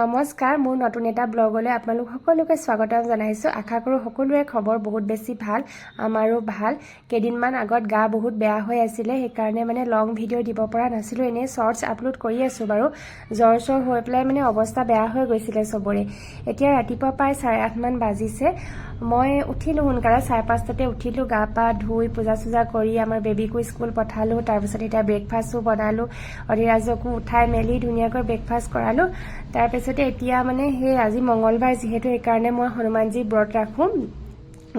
নমস্কাৰ, মোৰ নতুন এটা ব্লগলৈ আপোনালোক সকলোকে স্বাগতম জনাইছোঁ। আশা কৰোঁ সকলোৰে খবৰ বহুত বেছি ভাল, আমাৰো ভাল। কেইদিনমান আগত গা বহুত বেয়া হৈ আছিলে, সেইকাৰণে মানে লং ভিডিঅ' দিব পৰা নাছিলোঁ। এনেই শ্বৰ্টছ আপলোড কৰি আছোঁ বাৰু। জ্বৰ হৈ পেলাই মানে অৱস্থা বেয়া হৈ গৈছিলে চবৰে। এতিয়া ৰাতিপুৱা প্ৰায় 8:30 মান বাজিছে। মই উঠিলোঁ সোনকালে, 5:30 উঠিলোঁ, গা পা ধুই পূজা চূজা কৰি আমাৰ বেবীকো স্কুল পঠালোঁ। তাৰপিছত এতিয়া ব্ৰেকফাষ্টো বনালোঁ, অধিৰাজকো উঠাই মেলি ধুনীয়াকৈ ব্ৰেকফাষ্ট কৰালোঁ। তাৰপিছতে এতিয়া মানে সেই আজি মঙ্গলবাৰ যিহেতু সেইকাৰণে মই হনুমানজী ব্ৰত ৰাখোঁ,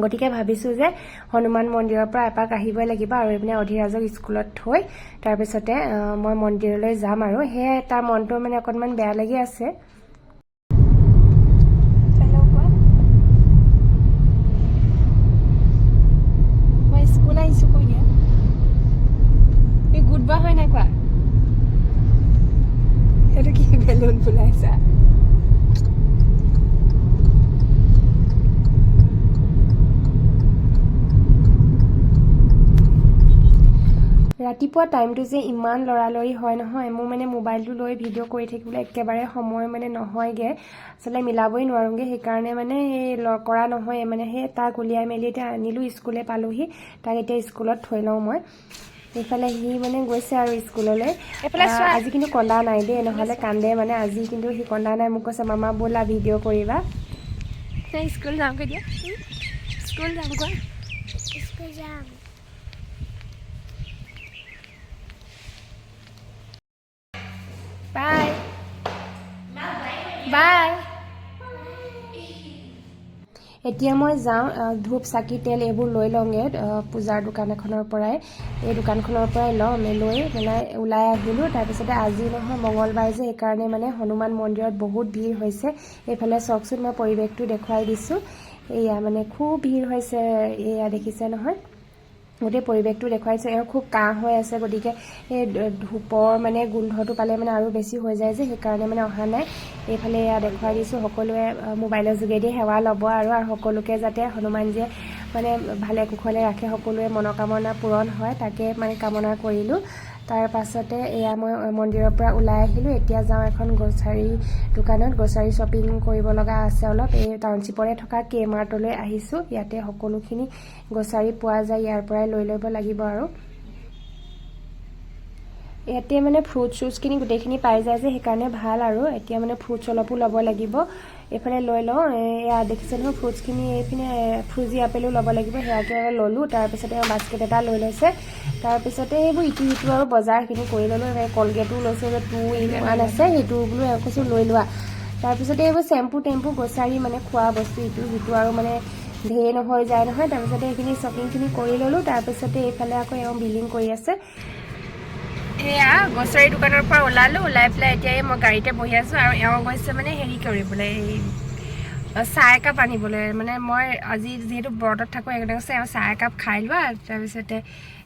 গতিকে ভাবিছোঁ যে হনুমান মন্দিৰৰ পৰা এপাক আহিবই লাগিব আৰু এইপিনে অধিৰাজক স্কুলত থৈ তাৰপিছতে মই মন্দিৰলৈ যাম আৰু সেয়ে তাৰ মনটো মানে অকণমান বেয়া লাগি আছে। মই স্কুল আহিছোঁ কৈ দিয়া, এই গুড বাই হয় নাই কোৱা? সেইটো কি বেলুন ফুলাইছা? ৰাতিপুৱা টাইমটো যে ইমান লৰালৰি হয় নহয়, মোৰ মানে মোবাইলটো লৈ ভিডিঅ' কৰি থাকিবলৈ একেবাৰে সময় মানে নহয়গৈ, আচলতে মিলাবই নোৱাৰোঁগৈ। সেইকাৰণে মানে এই কৰা নহয়, মানে সেই তাক উলিয়াই মেলি এতিয়া আনিলোঁ, স্কুলে পালোহি, তাক এতিয়া স্কুলত থৈ লওঁ মই। এইফালে সি মানে গৈছে আৰু স্কুললৈ। আজি কিন্তু কন্দা নাই দেই, নহ'লে কান্দে মানে। আজি কিন্তু সি কন্দা নাই, মোক কৈছে মামা ব'লা ভিডিঅ' কৰিবা। স্কুল যাওঁগৈ দিয়া, স্কুল যাম কোৱা, স্কুল যাম। Bye bye. এতিয়া মই যাওঁ, ধূপ চাকি তেল এইবোৰ লৈ লওঁগৈ পূজাৰ দোকান এখনৰ পৰাই। এই দোকানখনৰ পৰাই লৈ ওলাই আহিলোঁ। তাৰপিছতে আজি নহয় মঙ্গলবাৰ যে, সেইকাৰণে মানে হনুমান মন্দিৰত বহুত ভিৰ হৈছে। এইফালে চাওকচোন, মই পৰিৱেশটো দেখুৱাই দিছোঁ। এয়া মানে খুব ভিৰ হৈছে, এয়া দেখিছে নহয়, গোটেই পৰিৱেশটো দেখুৱাইছোঁ। এওঁ খুব কাহ হৈ আছে, গতিকে এই ধূপৰ মানে গোন্ধটো পালে মানে আৰু বেছি হৈ যায় যে, সেইকাৰণে মানে অহা নাই। এইফালে এয়া দেখুৱাই দিছোঁ, সকলোৱে মোবাইলৰ যোগেদি সেৱা ল'ব আৰু সকলোকে যাতে হনুমানজীয়ে মানে ভালে কুশলে ৰাখে, সকলোৱে মনোকামনা পূৰণ হয়, তাকে মানে কামনা কৰিলোঁ। তাৰ পাছতে এয়া মই মন্দিৰৰ পৰা ওলাই আহিলোঁ। এতিয়া যাওঁ এখন গ্ৰ'চাৰী দোকানত, গ্ৰ'চাৰী শ্বপিং কৰিব লগা আছে অলপ। এই টাউনশ্বিপৰে থকা K-মাৰ্টলৈ আহিছোঁ, ইয়াতে সকলোখিনি গ্ৰ'চাৰী পোৱা যায়, ইয়াৰ পৰাই লৈ ল'ব লাগিব আৰু। ইয়াতে মানে ফ্ৰুট চুটছখিনি গোটেইখিনি পাই যায় যে, সেইকাৰণে ভাল আৰু। এতিয়া মানে ফ্ৰুটছ অলপো ল'ব লাগিব, এইফালে লৈ লওঁ। এয়া দেখিছে নহয় ফ্ৰুটছখিনি, এইপিনে ফ্ৰুজি আপেলো ল'ব লাগিব, সেয়াকে ল'লোঁ। তাৰপিছতে বাস্কেট এটা লৈ লৈছে। তাৰপিছতে এইবোৰ ইটো সিটো আৰু বজাৰখিনি কৰি ল'লোঁ। কলগেটো লৈছোঁ যে 2-in-1 আছে, সেইটো বোলো কৈছোঁ লৈ লোৱা। তাৰপিছতে এইবোৰ চেম্পু টেম্পু গ্ৰ'চাৰী মানে খোৱা বস্তু ইটো সিটো আৰু মানে ঢেৰ নহয় যায় নহয়। তাৰপিছতে এইখিনি শ্বপিংখিনি কৰি ল'লোঁ। তাৰপিছতে এইফালে আকৌ এওঁ বিলিং কৰি আছে। এয়া গ্ৰ'চাৰী দোকানৰ পৰা ওলালোঁ, ওলাই পেলাই এতিয়া মই গাড়ীতে বহি আছোঁ আৰু এওঁ গৈছে মানে হেৰি কৰিবলৈ, এই চাহ একাপ আনিবলৈ। মানে মই আজি যিহেতু ব্ৰতত থাকোঁ, সেইকাৰণে কৈছে এওঁ চাহ একাপ খাই লোৱা। তাৰপিছতে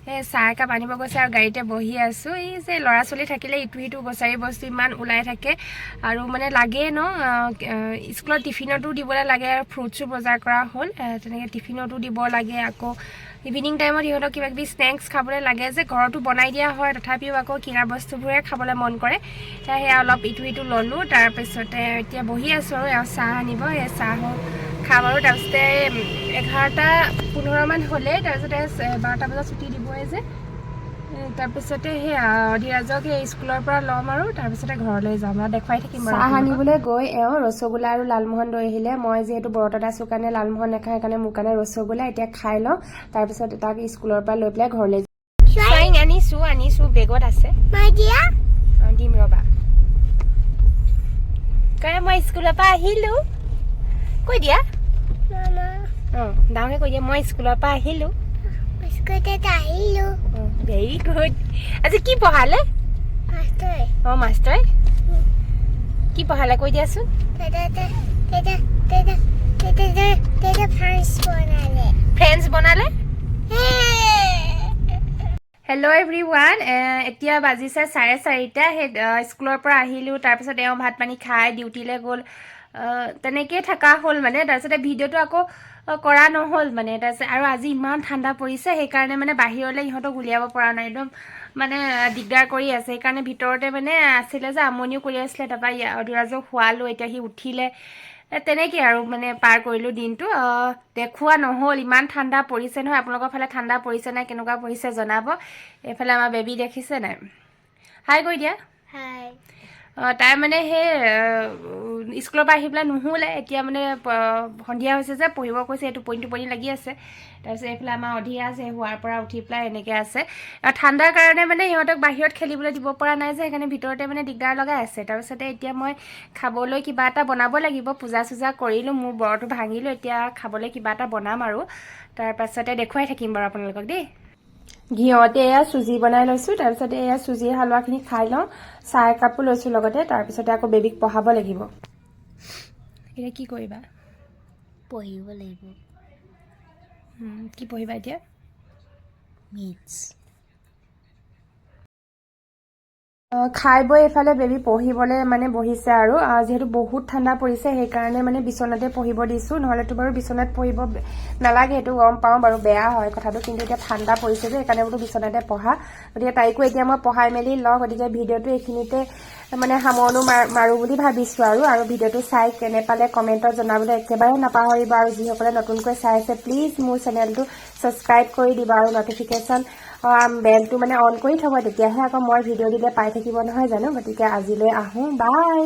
সেই চাহ একাপ আনিব গৈছে আৰু গাড়ীতে বহি আছোঁ। এই যে ল'ৰা ছোৱালী থাকিলে ইটো সিটো গ্ৰ'চাৰী বস্তু ইমান ওলাই থাকে আৰু মানে লাগেই ন, স্কুলত টিফিনতো দিবলৈ লাগে আৰু ফ্ৰুটছো বজাৰ কৰা হ'ল, তেনেকৈ টিফিনতো দিব লাগে। আকৌ ইভিনিং টাইমত সিহঁতক কিবা কিবি স্নেক্স খাবলৈ লাগে যে, ঘৰতো বনাই দিয়া হয়, তথাপিও আকৌ কিনা বস্তুবোৰে খাবলৈ মন কৰে। এতিয়া সেয়া অলপ ইটো সিটো ল'লোঁ। তাৰপিছতে এতিয়া বহি আছোঁ আৰু এওঁ চাহ আনিব, সেই চাহ খাম আৰু। তাৰপিছতে 11:15 মান হ'লে, তাৰপিছতে 12টা বজাত ছুটি দিবই যে, তাৰপিছতে সেই অধিৰাজক সেই স্কুলৰ পৰা ল'ম আৰু তাৰপিছতে ঘৰলৈ যাম আৰু দেখুৱাই থাকিম। চাহ আনিবলৈ গৈ এওঁ ৰসগোল্লা আৰু লালমোহন লৈ আহিলে। মই যিহেতু ব্ৰতত আছোঁ কাৰণে লালমোহন নাখাওঁ, সেইকাৰণে মোৰ কাৰণে ৰসগোল্লা এতিয়া খাই লওঁ। তাৰপিছত তাক স্কুলৰ পৰা লৈ পেলাই ঘৰলৈ যাম। আনিছোঁ বেগত আছে, দিম ৰ'বা। কাৰণ মই স্কুলৰ পৰা আহিলোঁ, কৈ দিয়া ডাঙৰকৈ কৈ দিয়া, মই স্কুলৰ পৰা আহিলোঁ। Very good. আজি কি পঢ়ালে মাষ্টৰে? কি পঢ়ালে কৈ দিয়াচোন। ফ্ৰেণ্ডছ বনালে। হেল্ল' এভৰিৱান, এতিয়া বাজিছে 4:30। সেই স্কুলৰ পৰা আহিলোঁ, তাৰপিছত এওঁ ভাত পানী খাই ডিউটিলৈ গ'ল, তেনেকেই থকা হ'ল মানে। তাৰপিছতে ভিডিঅ'টো আকৌ কৰা নহ'ল মানে। তাৰপিছত আৰু আজি ইমান ঠাণ্ডা পৰিছে, সেইকাৰণে মানে বাহিৰলৈ ইহঁতক উলিয়াব পৰা নাই। একদম মানে দিগদাৰ কৰি আছে সেইকাৰণে ভিতৰতে মানে আছিলে যে আমনিও কৰি আছিলে তাৰপৰা অধীৰাজক শুৱালো এতিয়া সি উঠিলে তেনেকৈ আৰু মানে পাৰ কৰিলোঁ দিনটো দেখুওৱা নহ'ল ইমান ঠাণ্ডা পৰিছে নহয় আপোনালোকৰ ফালে ঠাণ্ডা পৰিছে নাই কেনেকুৱা পৰিছে জনাব এইফালে আমাৰ বেবী দেখিছে নাই হাই কৈ দিয়া হাই তাই মানে সেই স্কুলৰ পৰা আহি পেলাই নুশুলে এতিয়া মানে সন্ধিয়া হৈছে যে পঢ়িব কৈছে এইটো টোপনি লাগি আছে তাৰপিছত এইফালে আমাৰ অধিৰাজ শোৱাৰ পৰা উঠি পেলাই এনেকৈ আছে ঠাণ্ডাৰ কাৰণে মানে সিহঁতক বাহিৰত খেলিবলৈ দিব পৰা নাই যে সেইকাৰণে ভিতৰতে মানে দিগদাৰ লগাই আছে তাৰপিছতে এতিয়া মই খাবলৈ কিবা এটা বনাব লাগিব পূজা চূজা কৰিলোঁ মোৰ বৰটো ভাঙিলোঁ এতিয়া খাবলৈ কিবা এটা বনাম আৰু তাৰপাছতে দেখুৱাই থাকিম বাৰু আপোনালোকক দেই ঘিঁতে এয়া চুজি বনাই লৈছোঁ তাৰপিছতে এয়া চুজি হালোৱাখিনি খাই লওঁ চাহ একাপো লৈছোঁ লগতে তাৰপিছতে আকৌ বেবীক পঢ়াব লাগিব এতিয়া কি কৰিবা পঢ়িব লাগিব কি পঢ়িবা এতিয়া মিটছ খাই বৈ এইফালে বেবী পঢ়িবলৈ মানে বহিছে আৰু যিহেতু বহুত ঠাণ্ডা পৰিছে সেইকাৰণে মানে বিচনাতে পঢ়িব দিছোঁ নহ'লেতো বাৰু বিচনাত পঢ়িব নালাগে সেইটো গম পাওঁ বাৰু বেয়া হয় কথাটো কিন্তু এতিয়া ঠাণ্ডা পৰিছে যে সেইকাৰণে বোলো বিচনাতে পঢ়া গতিকে তাইকো এতিয়া মই পঢ়াই মেলি লওঁ গতিকে ভিডিঅ'টো এইখিনিতে মানে সামৰণি মাৰোঁ বুলি ভাবিছোঁ আৰু ভিডিঅ'টো চাই কেনে পালে কমেণ্টত জনাবলৈ একেবাৰে নাপাহৰিব আৰু যিসকলে নতুনকৈ চাই আছে প্লিজ মোৰ চেনেলটো ছাবস্ক্ৰাইব কৰি দিবা আৰু নটিফিকেশ্যন বেলটো মানে অন কৰি থ'ব তেতিয়াহে আকৌ মই ভিডিঅ' দিলে পাই থাকিব নহয় জানো গতিকে আজিলৈ আহোঁ বাই